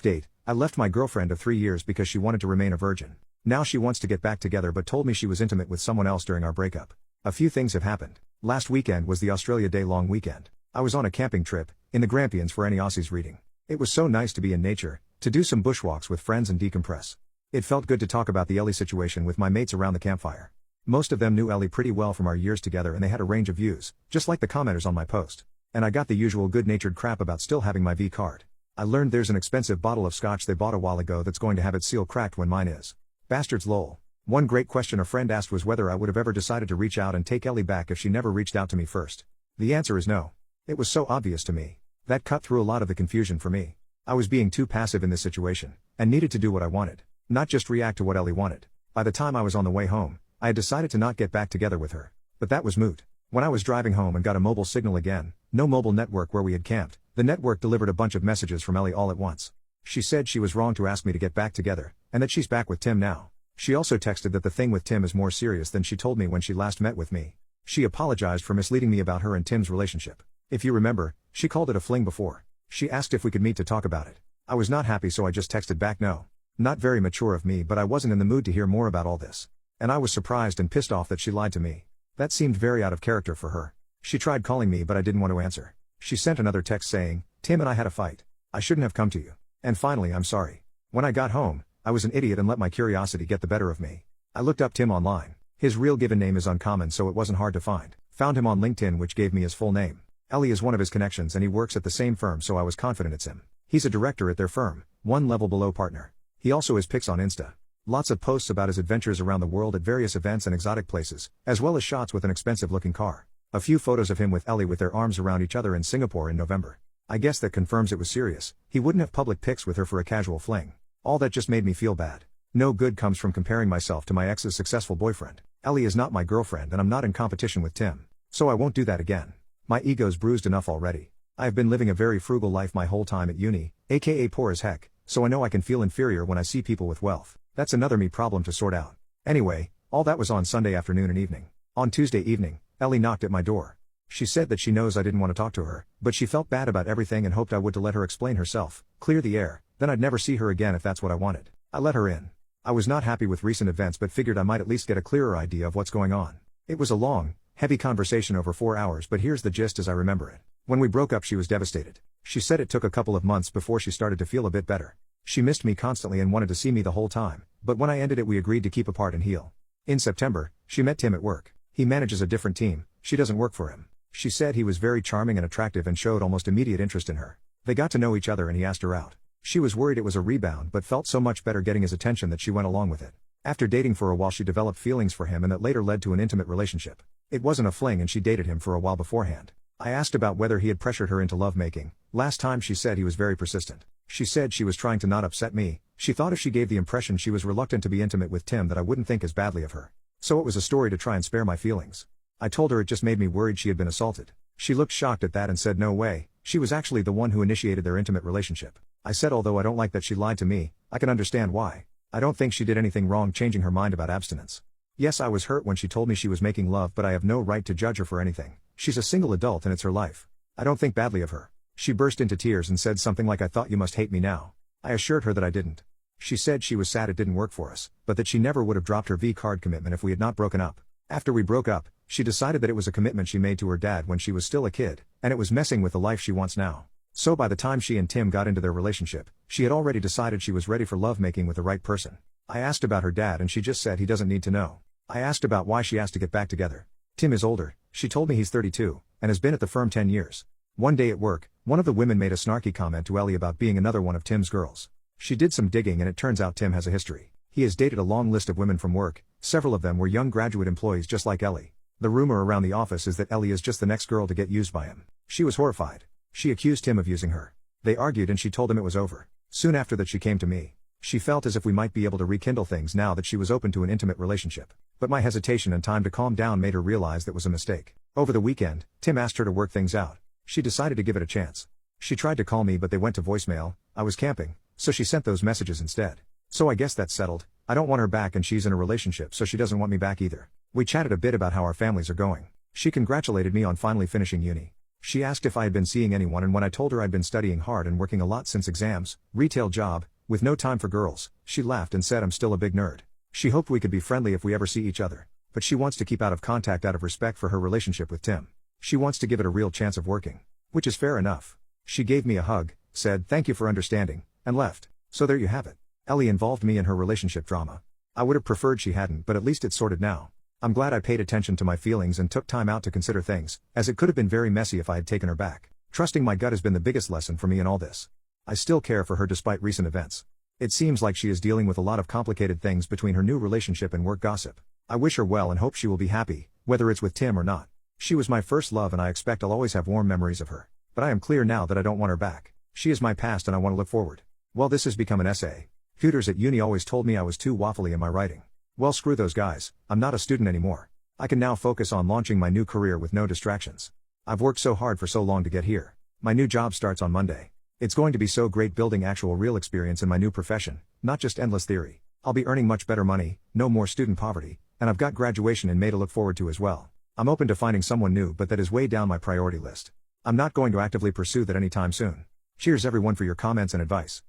Date, I left my girlfriend of 3 years because she wanted to remain a virgin. Now she wants to get back together but told me she was intimate with someone else during our breakup. A few things have happened. Last weekend was the Australia Day long weekend. I was on a camping trip, in the Grampians for any Aussies reading. It was so nice to be in nature, to do some bushwalks with friends and decompress. It felt good to talk about the Ellie situation with my mates around the campfire. Most of them knew Ellie pretty well from our years together and they had a range of views, just like the commenters on my post. And I got the usual good-natured crap about still having my V card. I learned there's an expensive bottle of scotch they bought a while ago that's going to have its seal cracked when mine is. Bastards lol. One great question a friend asked was whether I would have ever decided to reach out and take Ellie back if she never reached out to me first. The answer is no. It was so obvious to me. That cut through a lot of the confusion for me. I was being too passive in this situation, and needed to do what I wanted, not just react to what Ellie wanted. By the time I was on the way home, I had decided to not get back together with her. But that was moot. When I was driving home and got a mobile signal again, no mobile network where we had camped, the network delivered a bunch of messages from Ellie all at once. She said she was wrong to ask me to get back together, and that she's back with Tim now. She also texted that the thing with Tim is more serious than she told me when she last met with me. She apologized for misleading me about her and Tim's relationship. If you remember, she called it a fling before. She asked if we could meet to talk about it. I was not happy so I just texted back no. Not very mature of me but I wasn't in the mood to hear more about all this. And I was surprised and pissed off that she lied to me. That seemed very out of character for her. She tried calling me but I didn't want to answer. She sent another text saying, Tim and I had a fight. I shouldn't have come to you. And finally I'm sorry. When I got home, I was an idiot and let my curiosity get the better of me. I looked up Tim online. His real given name is uncommon so it wasn't hard to find. Found him on LinkedIn which gave me his full name. Ellie is one of his connections and he works at the same firm so I was confident it's him. He's a director at their firm, one level below partner. He also has pics on Insta. Lots of posts about his adventures around the world at various events and exotic places, as well as shots with an expensive looking car. A few photos of him with Ellie with their arms around each other in Singapore in November. I guess that confirms it was serious. He wouldn't have public pics with her for a casual fling. All that just made me feel bad. No good comes from comparing myself to my ex's successful boyfriend. Ellie is not my girlfriend and I'm not in competition with Tim. So I won't do that again. My ego's bruised enough already. I have been living a very frugal life my whole time at uni, aka poor as heck, so I know I can feel inferior when I see people with wealth. That's another me problem to sort out. Anyway, all that was on Sunday afternoon and evening. On Tuesday evening, Ellie knocked at my door. She said that she knows I didn't want to talk to her, but she felt bad about everything and hoped I would to let her explain herself, clear the air, then I'd never see her again if that's what I wanted. I let her in. I was not happy with recent events but figured I might at least get a clearer idea of what's going on. It was a long, heavy conversation over 4 hours but here's the gist as I remember it. When we broke up she was devastated. She said it took a couple of months before she started to feel a bit better. She missed me constantly and wanted to see me the whole time, but when I ended it we agreed to keep apart and heal. In September, she met Tim at work. He manages a different team, she doesn't work for him. She said he was very charming and attractive and showed almost immediate interest in her. They got to know each other and he asked her out. She was worried it was a rebound but felt so much better getting his attention that she went along with it. After dating for a while she developed feelings for him and that later led to an intimate relationship. It wasn't a fling and she dated him for a while beforehand. I asked about whether he had pressured her into lovemaking. Last time she said he was very persistent. She said she was trying to not upset me. She thought if she gave the impression she was reluctant to be intimate with Tim that I wouldn't think as badly of her. So it was a story to try and spare my feelings. I told her it just made me worried she had been assaulted. She looked shocked at that and said no way, she was actually the one who initiated their intimate relationship. I said although I don't like that she lied to me, I can understand why. I don't think she did anything wrong changing her mind about abstinence. Yes, I was hurt when she told me she was making love but I have no right to judge her for anything. She's a single adult and it's her life. I don't think badly of her. She burst into tears and said something like I thought you must hate me now. I assured her that I didn't. She said she was sad it didn't work for us, but that she never would have dropped her V-card commitment if we had not broken up. After we broke up, she decided that it was a commitment she made to her dad when she was still a kid, and it was messing with the life she wants now. So by the time she and Tim got into their relationship, she had already decided she was ready for lovemaking with the right person. I asked about her dad and she just said he doesn't need to know. I asked about why she asked to get back together. Tim is older, she told me he's 32, and has been at the firm 10 years. One day at work, one of the women made a snarky comment to Ellie about being another one of Tim's girls. She did some digging and it turns out Tim has a history. He has dated a long list of women from work, several of them were young graduate employees just like Ellie. The rumor around the office is that Ellie is just the next girl to get used by him. She was horrified. She accused him of using her. They argued and she told him it was over. Soon after that she came to me. She felt as if we might be able to rekindle things now that she was open to an intimate relationship. But my hesitation and time to calm down made her realize that was a mistake. Over the weekend, Tim asked her to work things out. She decided to give it a chance. She tried to call me but they went to voicemail. I was camping, so she sent those messages instead. So I guess that's settled. I don't want her back and she's in a relationship so she doesn't want me back either. We chatted a bit about how our families are going. She congratulated me on finally finishing uni. She asked if I had been seeing anyone, and when I told her I'd been studying hard and working a lot since exams, retail job, with no time for girls, she laughed and said I'm still a big nerd. She hoped we could be friendly if we ever see each other, but she wants to keep out of contact out of respect for her relationship with Tim. She wants to give it a real chance of working. Which is fair enough. She gave me a hug, said thank you for understanding, and left. So there you have it. Ellie involved me in her relationship drama. I would have preferred she hadn't, but at least it's sorted now. I'm glad I paid attention to my feelings and took time out to consider things, as it could have been very messy if I had taken her back. Trusting my gut has been the biggest lesson for me in all this. I still care for her despite recent events. It seems like she is dealing with a lot of complicated things between her new relationship and work gossip. I wish her well and hope she will be happy, whether it's with Tim or not. She was my first love and I expect I'll always have warm memories of her. But I am clear now that I don't want her back. She is my past and I want to look forward. Well, this has become an essay. Tutors at uni always told me I was too waffly in my writing. Well, screw those guys, I'm not a student anymore. I can now focus on launching my new career with no distractions. I've worked so hard for so long to get here. My new job starts on Monday. It's going to be so great building actual real experience in my new profession, not just endless theory. I'll be earning much better money, no more student poverty, and I've got graduation in May to look forward to as well. I'm open to finding someone new, but that is way down my priority list. I'm not going to actively pursue that anytime soon. Cheers everyone for your comments and advice.